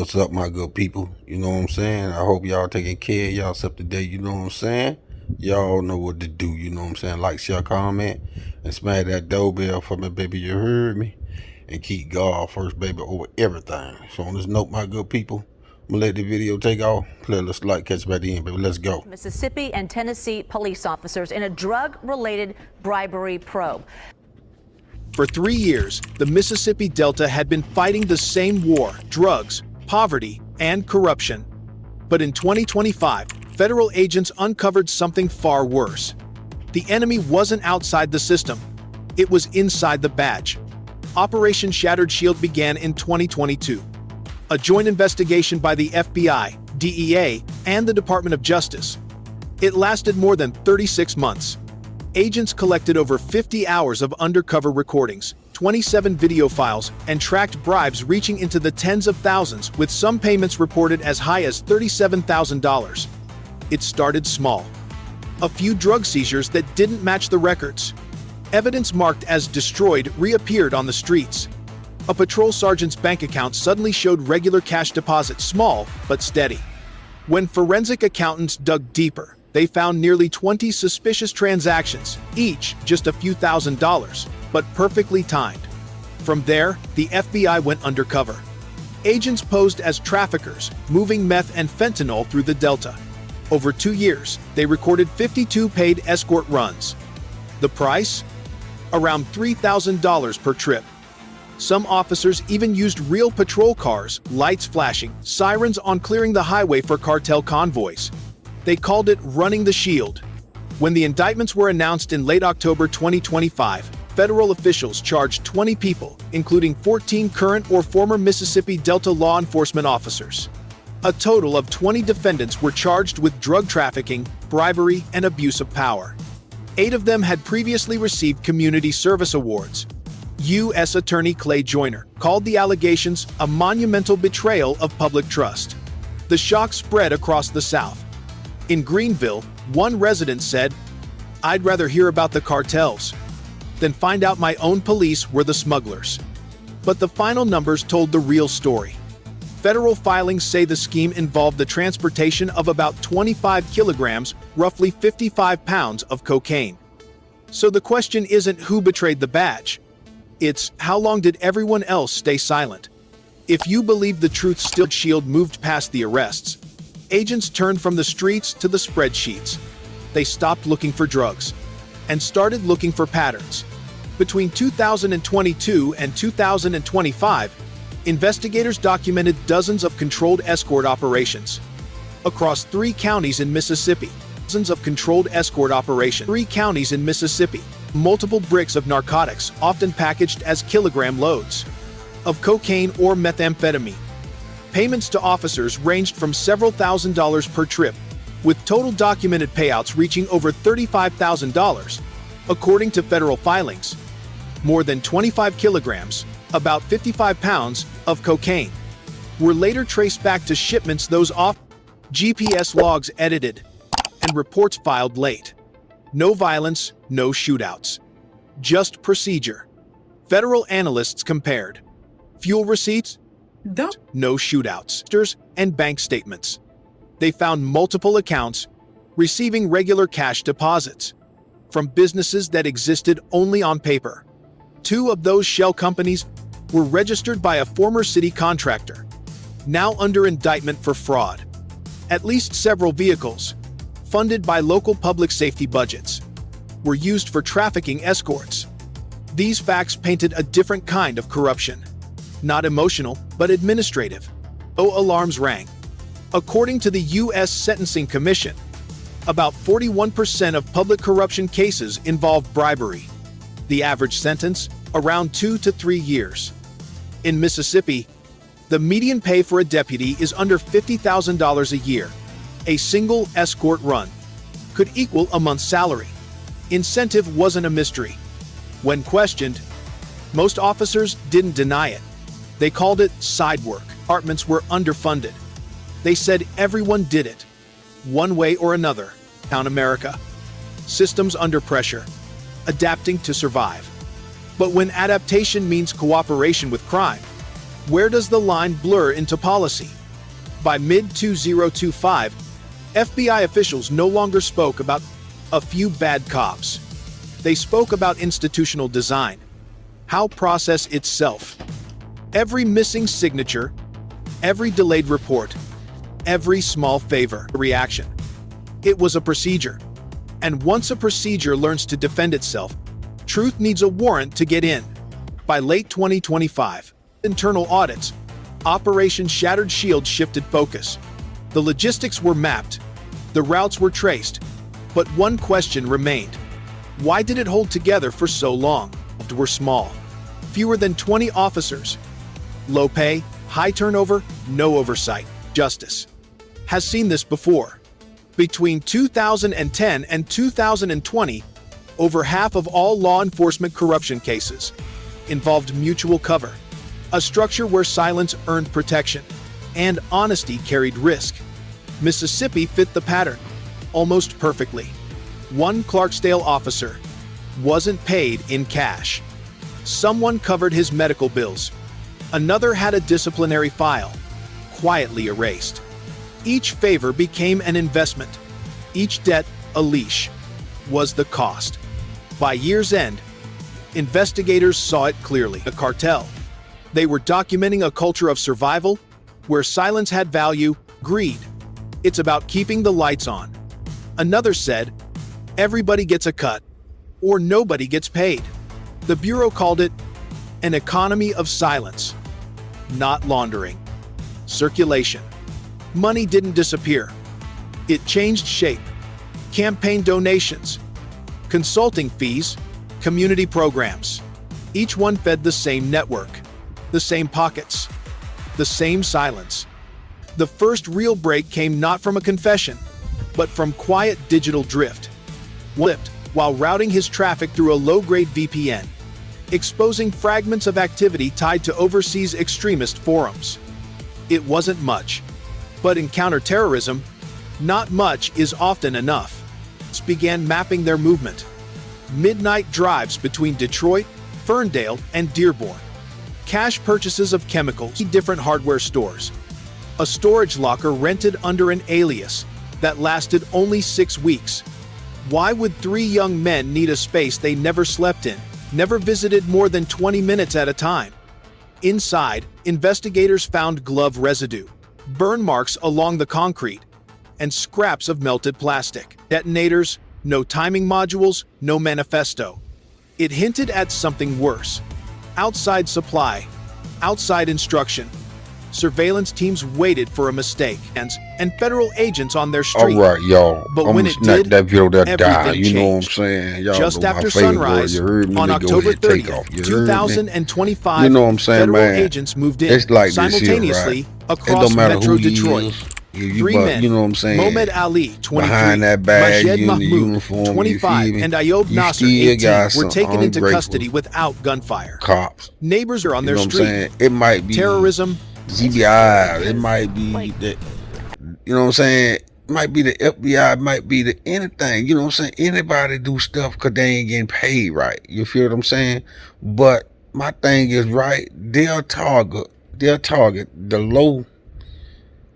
What's up, my good people? You know what I'm saying? I hope y'all taking care of y'allself today. You know what I'm saying? Y'all know what to do. You know what I'm saying? Like, share, comment, and smash that doorbell for me, baby. You heard me? And keep God first, baby, over everything. So on this note, my good people, I'm gonna let the video take off. Let's like catch you by the end, baby. Let's go. Mississippi and Tennessee police officers in a drug-related bribery probe. For 3 years, the Mississippi Delta had been fighting the same war: drugs, poverty, and corruption. But in 2025, federal agents uncovered something far worse. The enemy wasn't outside the system. It was inside the badge. Operation Shattered Shield began in 2022. A joint investigation by the FBI, DEA, and the Department of Justice. It lasted more than 36 months. Agents collected over 50 hours of undercover recordings, 27 video files, and tracked bribes reaching into the tens of thousands, with some payments reported as high as $37,000. It started small. A few drug seizures that didn't match the records. Evidence marked as destroyed reappeared on the streets. A patrol sergeant's bank account suddenly showed regular cash deposits, small but steady. When forensic accountants dug deeper, they found nearly 20 suspicious transactions, each just a few $1,000s, but perfectly timed. From there, the FBI went undercover. Agents posed as traffickers, moving meth and fentanyl through the Delta. Over 2 years, they recorded 52 paid escort runs. The price? Around $3,000 per trip. Some officers even used real patrol cars, lights flashing, sirens on clearing the highway for cartel convoys. They called it running the shield. When the indictments were announced in late October 2025, federal officials charged 20 people, including 14 current or former Mississippi Delta law enforcement officers. A total of 20 defendants were charged with drug trafficking, bribery, and abuse of power. 8 of them had previously received community service awards. U.S. Attorney Clay Joyner called the allegations a monumental betrayal of public trust. The shock spread across the South. In Greenville, one resident said, "I'd rather hear about the cartels than find out my own police were the smugglers." But the final numbers told the real story. Federal filings say the scheme involved the transportation of about 25 kilograms, roughly 55 pounds of cocaine. So the question isn't who betrayed the badge. It's how long did everyone else stay silent? If you believe the truth, still shield moved past the arrests. Agents turned from the streets to the spreadsheets. They stopped looking for drugs and started looking for patterns. Between 2022 and 2025, investigators documented dozens of controlled escort operations across 3 counties in Mississippi. Dozens of controlled escort operations. 3 counties in Mississippi. Multiple bricks of narcotics, often packaged as kilogram loads of cocaine or methamphetamine. Payments to officers ranged from several $1,000s per trip, with total documented payouts reaching over $35,000. According to federal filings, more than 25 kilograms, about 55 pounds, of cocaine were later traced back to shipments. Those off GPS logs edited and reports filed late. No violence, no shootouts. Just procedure. Federal analysts compared fuel receipts, no shootouts, and bank statements. They found multiple accounts receiving regular cash deposits from businesses that existed only on paper. 2 of those shell companies were registered by a former city contractor, now under indictment for fraud. At least several vehicles, funded by local public safety budgets, were used for trafficking escorts. These facts painted a different kind of corruption. Not emotional, but administrative. Alarms rang. According to the U.S. Sentencing Commission, about 41% of public corruption cases involve bribery. The average sentence, around 2 to 3 years. In Mississippi, the median pay for a deputy is under $50,000 a year. A single escort run could equal a month's salary. Incentive wasn't a mystery. When questioned, most officers didn't deny it. They called it side work. Departments were underfunded. They said everyone did it, one way or another. Town America. Systems under pressure, adapting to survive. But when adaptation means cooperation with crime, Where does the line blur into policy? By mid-2025, FBI officials no longer spoke about a few bad cops. They spoke about institutional design, how process itself. Every missing signature, every delayed report, every small favor reaction. It was a procedure. And once a procedure learns to defend itself, truth needs a warrant to get in. By late 2025, internal audits, Operation Shattered Shield shifted focus. The logistics were mapped, the routes were traced, but one question remained. Why did it hold together for so long? Were small. Fewer than 20 officers. Low pay, high turnover, no oversight. Justice has seen this before. Between 2010 and 2020, over half of all law enforcement corruption cases involved mutual cover, a structure where silence earned protection and honesty carried risk. Mississippi fit the pattern almost perfectly. One Clarksdale officer wasn't paid in cash. Someone covered his medical bills. Another had a disciplinary file quietly erased. Each favor became an investment. Each debt, a leash, was the cost. By year's end, investigators saw it clearly. A cartel. They were documenting a culture of survival where silence had value, greed. It's about keeping the lights on. Another said, everybody gets a cut, or nobody gets paid. The Bureau called it an economy of silence, not laundering. Circulation. Money didn't disappear. It changed shape. Campaign donations, consulting fees, community programs. Each one fed the same network, the same pockets, the same silence. The first real break came not from a confession, but from quiet digital drift. Flipped while routing his traffic through a low-grade VPN, exposing fragments of activity tied to overseas extremist forums. It wasn't much, but in counterterrorism, not much is often enough. Began mapping their movement. Midnight drives between Detroit, Ferndale, and Dearborn. Cash purchases of chemicals, different hardware stores. A storage locker rented under an alias that lasted only 6 weeks. Why would 3 young men need a space they never slept in, never visited more than 20 minutes at a time? Inside, investigators found glove residue, burn marks along the concrete, and scraps of melted plastic. Detonators, no timing modules, no manifesto. It hinted at something worse. Outside supply, outside instruction. Surveillance teams waited for a mistake, and federal agents on their street. All right, y'all. But I'm when gonna it snap did, that video that died. everything You know what I'm changed. saying? Y'all Just know my after favorite sunrise, word. You heard me? on They go October ahead and take 30th, off. You heard me? 2025, You know what I'm saying, federal man? agents moved in It's like this here, simultaneously right? It across don't matter Metro who you Detroit. is. If you 3 but, men, you know what I'm saying? Mohamed Ali, 23, Behind that badge, Majed you in the Mahmoud, uniform, you 25, feel me? and Ayob You Nasser, still 18, got were some taken into ungrateful custody without gunfire. Cops. Neighbors are on You their know what I'm street. saying? It might be Terrorism, GBI. It might be the, you know what I'm saying? It might be the FBI. It might be the anything. You know what I'm saying? Anybody do stuff because they ain't getting paid right. You feel what I'm saying? But my thing is, right, they'll target the low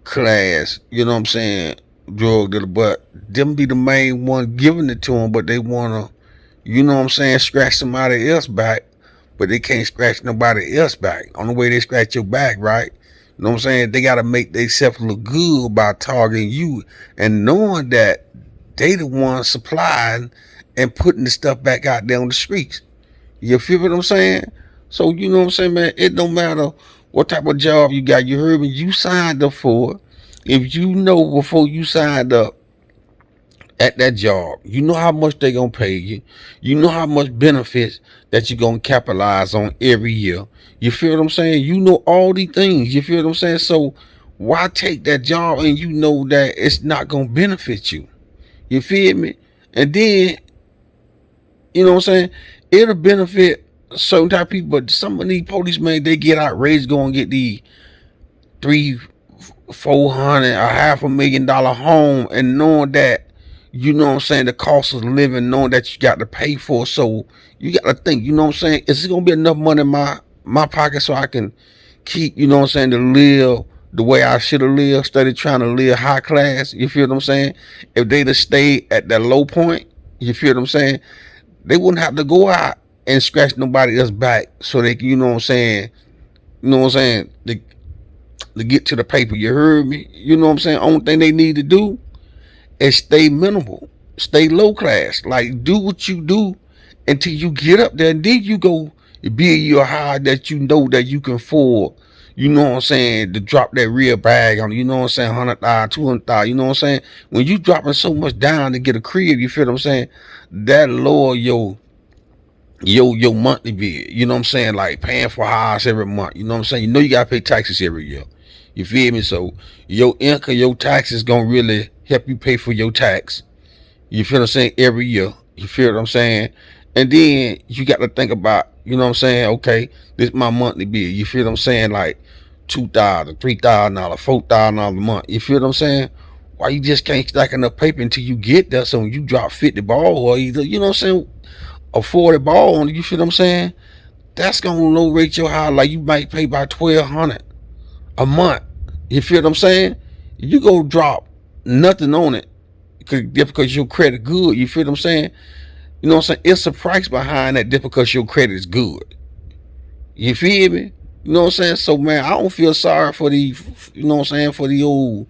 class, you know what I'm saying, drug dealer, but them be the main one giving it to them, but they want to, you know what I'm saying, scratch somebody else back, but they can't scratch nobody else back. Only way they scratch your back, right? You know what I'm saying? They got to make themselves look good by targeting you and knowing that they the ones supplying and putting the stuff back out there on the streets. You feel what I'm saying? So, you know what I'm saying, man? It don't matter what type of job you got. You heard me? You signed up for it. If you know before you signed up at that job, you know how much they gonna pay you. You know how much benefits that you're gonna capitalize on every year. You feel what I'm saying? You know all these things. You feel what I'm saying? So why take that job and you know that it's not gonna benefit you? You feel me? And then, you know what I'm saying, it'll benefit certain type of people, but some of these policemen, they get outraged, go and get the 300-400, $500,000 home, and knowing that, you know what I'm saying, the cost of living, knowing that you got to pay for it. So you got to think, you know what I'm saying, is it gonna be enough money in my pocket so I can keep, you know what I'm saying, to live the way I should have lived, started trying to live high class, you feel what I'm saying? If they'd have stayed at that low point, you feel what I'm saying, they wouldn't have to go out and scratch nobody else's back so they can, you know what I'm saying, to get to the paper. You heard me? You know what I'm saying? Only thing they need to do is stay minimal, stay low class. Like, do what you do until you get up there, and then you go build your high that you know that you can afford. You know what I'm saying? To drop that real bag on, you know what I'm saying, 100,000, 200,000. You know what I'm saying? When you dropping so much down to get a crib, you feel what I'm saying? That lower your monthly bill. You know what I'm saying? Like paying for a house every month. You know what I'm saying? You know you gotta pay taxes every year. You feel me? So your income, your taxes gonna really help you pay for your tax. You feel what I'm saying? Every year. You feel what I'm saying? And then you got to think about, you know what I'm saying? Okay, this is my monthly bill. You feel what I'm saying? Like $2,000, $3,000, $4,000 a month. You feel what I'm saying? Why you just can't stack enough paper until you get there? So when you drop 50 ball or either, you know what I'm saying, a 40 ball on it, you feel what I'm saying? That's gonna low rate your house. Like you might pay by $1,200 a month. You feel what I'm saying? You go drop nothing on it just because your credit good. You feel what I'm saying? You know what I'm saying? It's a price behind that just because your credit is good. You feel me? You know what I'm saying? So man, I don't feel sorry for the, you know what I'm saying, for the old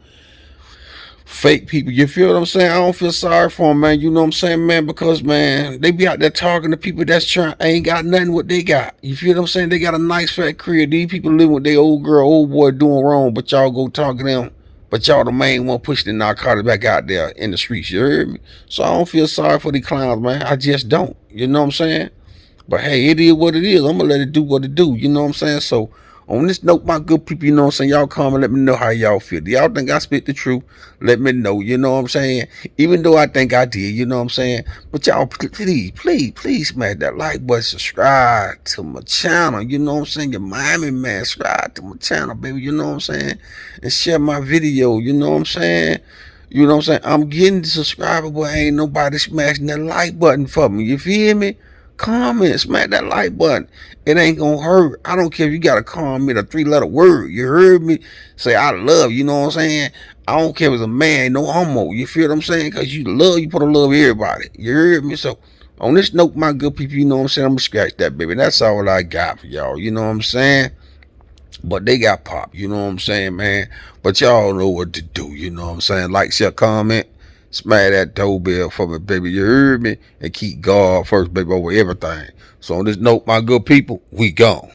fake people. You feel what I'm saying? I don't feel sorry for them, man. You know what I'm saying, man? Because man, they be out there talking to people that's trying, ain't got nothing what they got. You feel what I'm saying? They got a nice fat career. These people living with their old girl, old boy doing wrong, but y'all go talk to them. But y'all the main one pushing the narcotics back out there in the streets. You heard me? So I don't feel sorry for the clowns, man. I just don't. You know what I'm saying? But hey, it is what it is. I'm gonna let it do what it do. You know what I'm saying? So on this note, my good people, you know what I'm saying? Y'all come and let me know how y'all feel. Do y'all think I spit the truth? Let me know. You know what I'm saying? Even though I think I did, you know what I'm saying? But y'all, please smash that like button, subscribe to my channel. You know what I'm saying? Your Miami man, subscribe to my channel, baby. You know what I'm saying? And share my video. You know what I'm saying? You know what I'm saying? I'm getting the subscriber, but ain't nobody smashing that like button for me. You feel me? Comment, smack that like button. It ain't gonna hurt. I don't care if you gotta comment a 3-letter word. You heard me? Say I love, you know what I'm saying? I don't care if it's a man, no homo. You feel what I'm saying? Cause you put to love everybody. You heard me? So on this note, my good people, you know what I'm saying? I'm gonna scratch that, baby. That's all I got for y'all. You know what I'm saying? But they got pop, you know what I'm saying, man? But y'all know what to do, you know what I'm saying? Like, share, comment, smash that doorbell for me, baby. You heard me? And keep God first, baby, over everything. So on this note, my good people, we gone.